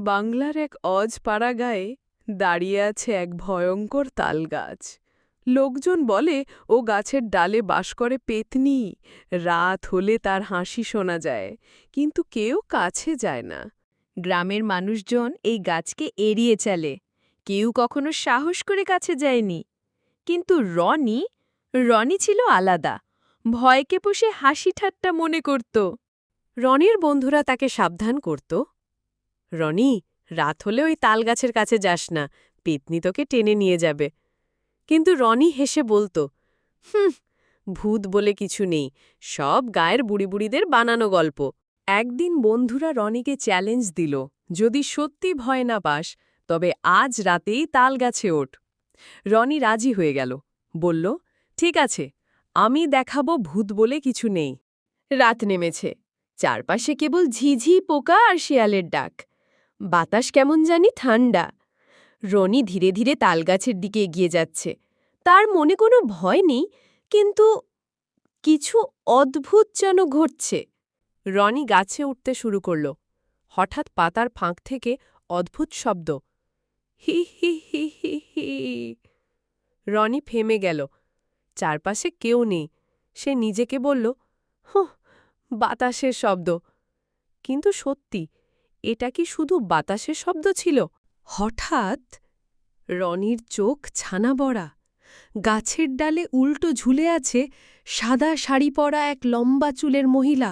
বাংলার এক অজপাড়া গায়ে দাঁড়িয়ে আছে এক ভয়ঙ্কর তালগাছ। লোকজন বলে ও গাছের ডালে বাস করে পেতনি, রাত হলে তার হাসি শোনা যায়, কিন্তু কেউ কাছে যায় না। গ্রামের মানুষজন এই গাছকে এড়িয়ে চলে, কেউ কখনো সাহস করে কাছে যায়নি। কিন্তু রনি ছিল আলাদা, ভয়কে পুষে হাসি ঠাট্টা মনে করত। রনির বন্ধুরা তাকে সাবধান করত, রনি, রাত হলে ওই তালগাছের কাছে যাস না, পেতনি তোকে টেনে নিয়ে যাবে। কিন্তু রনি হেসে বলত, হুম, ভূত বলে কিছু নেই, সব গায়ের বুড়ি বুড়িদের বানানো গল্প। একদিন বন্ধুরা রনিকে চ্যালেঞ্জ দিল, যদি সত্যি ভয় না পাস তবে আজ রাতেই তালগাছে ওঠ। রনি রাজি হয়ে গেল, বলল, ঠিক আছে, আমি দেখাবো ভূত বলে কিছু নেই। রাত নেমেছে, চারপাশে কেবল ঝিঝি পোকা আর শিয়ালের ডাক। বাতাস কেমন জানি ঠান্ডা। রনি ধীরে ধীরে তালগাছের দিকে এগিয়ে যাচ্ছে। তার মনে কোনো ভয় নেই, কিন্তু কিছু অদ্ভুত যেন ঘটছে। রনি গাছে উঠতে শুরু করল। হঠাৎ পাতার ফাঁক থেকে অদ্ভুত শব্দ, হি হি হি হি হি। রনি থেমে গেল, চারপাশে কেউ নেই। সে নিজেকে বলল, হুঁ, বাতাসের শব্দ। কিন্তু সত্যি, এটা কি শুধু বাতাসের শব্দ ছিল? হঠাৎ রনির চোখ ছানা বড়া। গাছের ডালে উল্টো ঝুলে আছে সাদা শাড়ি পরা এক লম্বা চুলের মহিলা।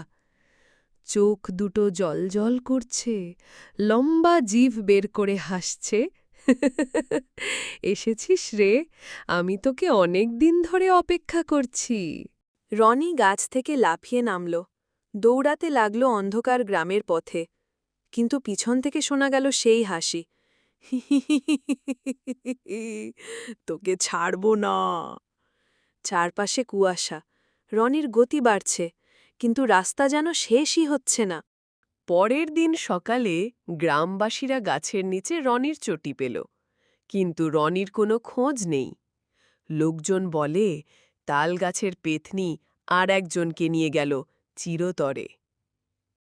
চোখ দুটো জলজল করছে, লম্বা জিভ বের করে হাসছে। এসেছিস রে, আমি তোকে অনেক দিন ধরে অপেক্ষা করছি। রনি গাছ থেকে লাফিয়ে নামল, দৌড়াতে লাগল অন্ধকার গ্রামের পথে। কিন্তু পিছন থেকে শোনা গেল সেই হাসি, তোকে ছাড়ব না। চারপাশে কুয়াশা, রনির গতি বাড়ছে, কিন্তু রাস্তা যেন শেষই হচ্ছে না। পরের দিন সকালে গ্রামবাসীরা গাছের নিচে রনির চটি পেল, কিন্তু রনির কোনো খোঁজ নেই। লোকজন বলে, তালগাছের পেতনি আর একজনকে নিয়ে গেল চিরতরে।